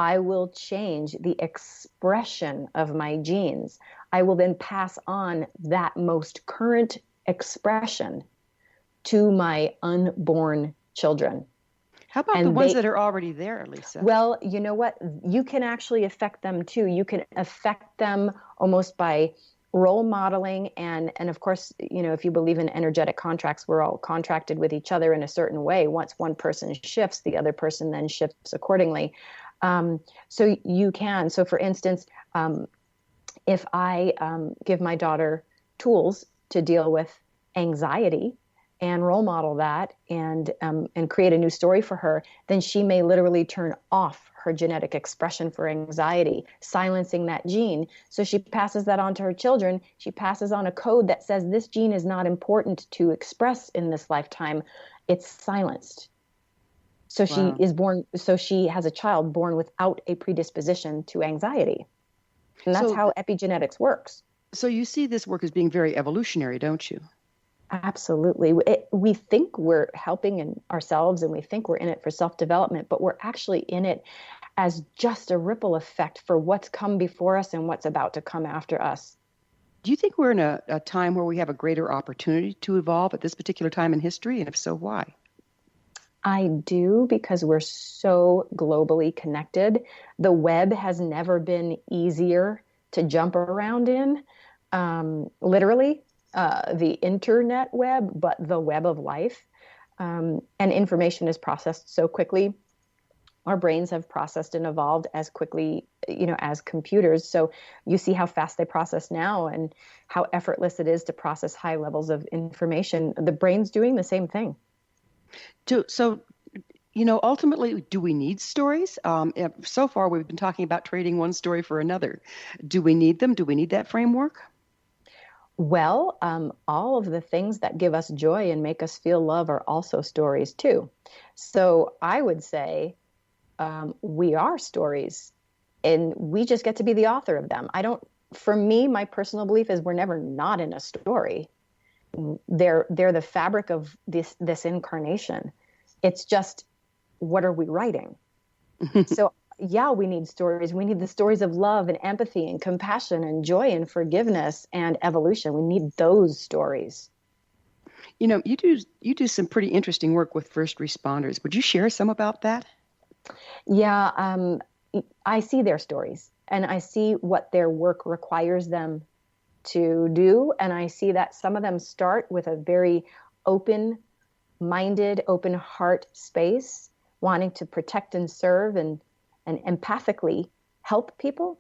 I will change the expression of my genes. I will then pass on that most current expression to my unborn children. How about the ones that are already there, Lisa? Well, you know what? You can actually affect them too. You can affect them almost by role modeling. And of course, if you believe in energetic contracts, we're all contracted with each other in a certain way. Once one person shifts, the other person then shifts accordingly. So you can. So for instance, if I give my daughter tools to deal with anxiety and role model that and create a new story for her, then she may literally turn off her genetic expression for anxiety, silencing that gene. So she passes that on to her children. She passes on a code that says this gene is not important to express in this lifetime. It's silenced. So she is born, so she has a child born without a predisposition to anxiety. And that's how epigenetics works. So you see this work as being very evolutionary, don't you? Absolutely. We think we're helping ourselves and we think we're in it for self-development, but we're actually in it as just a ripple effect for what's come before us and what's about to come after us. Do you think we're in a time where we have a greater opportunity to evolve at this particular time in history? And if so, why? I do, because we're so globally connected. The web has never been easier to jump around in, literally. The internet web, but the web of life. And information is processed so quickly. Our brains have processed and evolved as quickly, as computers. So you see how fast they process now and how effortless it is to process high levels of information. The brain's doing the same thing. So, ultimately, do we need stories? So far, we've been talking about trading one story for another. Do we need them? Do we need that framework? Well, all of the things that give us joy and make us feel love are also stories too. So I would say we are stories and we just get to be the author of them. For me, my personal belief is we're never not in a story. they're the fabric of this incarnation. It's just, what are we writing? So yeah, we need stories. We need the stories of love and empathy and compassion and joy and forgiveness and evolution. We need those stories. You know, you do some pretty interesting work with first responders. Would you share some about that? Yeah, I see their stories, and I see what their work requires them to do, and I see that some of them start with a very open-minded, open heart space, wanting to protect and serve and empathically help people.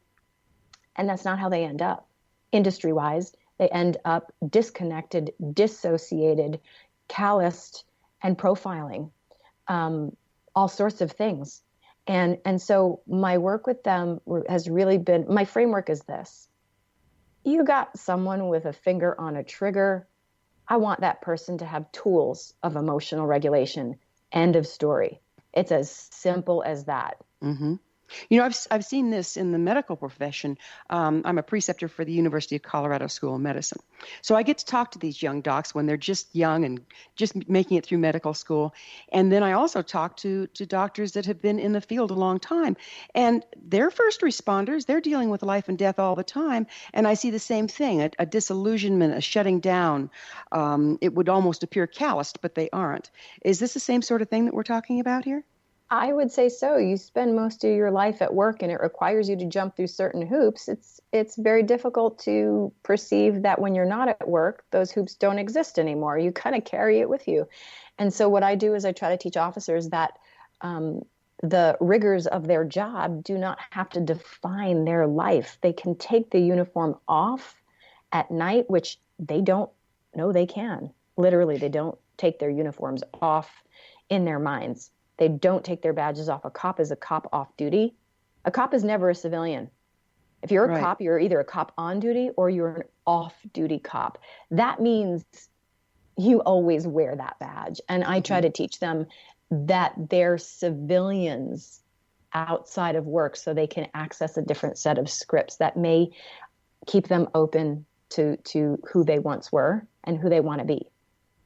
And that's not how they end up. Industry-wise, they end up disconnected, dissociated, calloused, and profiling all sorts of things. And so my work with them has really been, my framework is this. You got someone with a finger on a trigger. I want that person to have tools of emotional regulation. End of story. It's as simple as that. Mm-hmm. You know, I've seen this in the medical profession. I'm a preceptor for the University of Colorado School of Medicine. So I get to talk to these young docs when they're just young and just making it through medical school. And then I also talk to doctors that have been in the field a long time. And they're first responders. They're dealing with life and death all the time. And I see the same thing, a disillusionment, a shutting down. It would almost appear calloused, but they aren't. Is this the same sort of thing that we're talking about here? I would say so. You spend most of your life at work and it requires you to jump through certain hoops. It's very difficult to perceive that when you're not at work, those hoops don't exist anymore. You kind of carry it with you. And so what I do is I try to teach officers that the rigors of their job do not have to define their life. They can take the uniform off at night, which they don't know they can. Literally, they don't take their uniforms off in their minds. They don't take their badges off. A cop is a cop off duty. A cop is never a civilian. If you're a cop, you're either a cop on duty or you're an off-duty cop. That means you always wear that badge. And I try to teach them that they're civilians outside of work so they can access a different set of scripts that may keep them open to who they once were and who they want to be.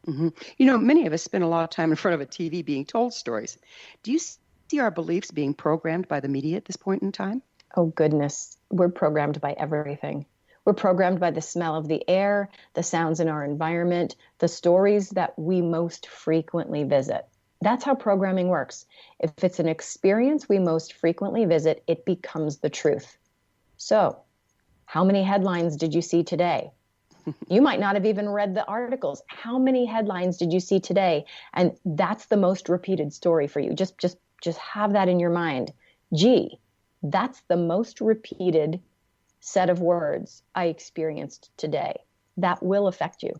Mm-hmm. You know, many of us spend a lot of time in front of a TV being told stories. Do you see our beliefs being programmed by the media at this point in time? Oh, goodness. We're programmed by everything. We're programmed by the smell of the air, the sounds in our environment, the stories that we most frequently visit. That's how programming works. If it's an experience we most frequently visit, it becomes the truth. So, how many headlines did you see today? You might not have even read the articles. How many headlines did you see today? And that's the most repeated story for you. Just have that in your mind. Gee, that's the most repeated set of words I experienced today. That will affect you.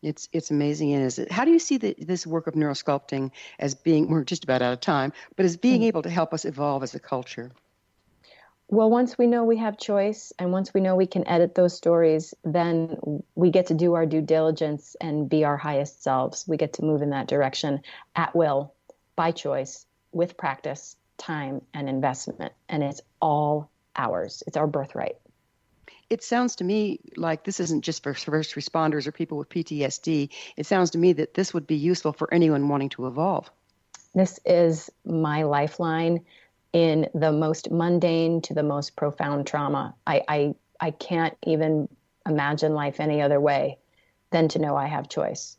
It's amazing, isn't it? How do you see this work of neurosculpting as being, we're just about out of time, but as being able to help us evolve as a culture? Well, once we know we have choice and once we know we can edit those stories, then we get to do our due diligence and be our highest selves. We get to move in that direction at will, by choice, with practice, time, and investment. And it's all ours. It's our birthright. It sounds to me like this isn't just for first responders or people with PTSD. It sounds to me that this would be useful for anyone wanting to evolve. This is my lifeline. In the most mundane to the most profound trauma. I can't even imagine life any other way than to know I have choice.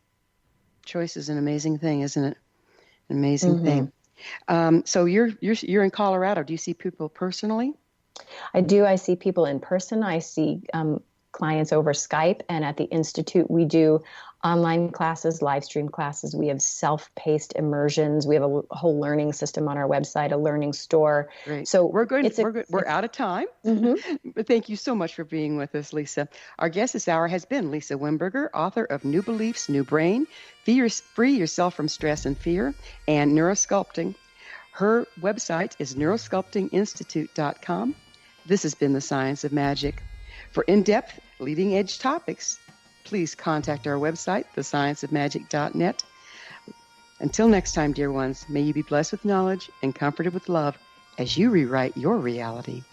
Choice is an amazing thing, isn't it? An amazing thing. So you're in Colorado. Do you see people personally? I do. I see people in person. I see clients over Skype, and at the Institute we do online classes, live stream classes. We have self-paced immersions. We have a whole learning system on our website, a learning store. Great. So we're out of time. But thank you so much for being with us, Lisa. Our guest this hour has been Lisa Wimberger, author of New Beliefs, New Brain, Free Yourself from Stress and Fear, and Neurosculpting. Her website is neurosculptinginstitute.com. This has been The Science of Magic. For in-depth, leading-edge topics, please contact our website, thescienceofmagic.net. Until next time, dear ones, may you be blessed with knowledge and comforted with love as you rewrite your reality.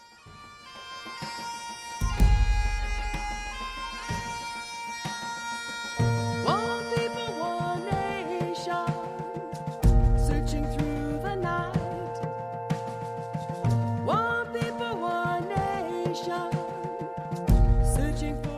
searching for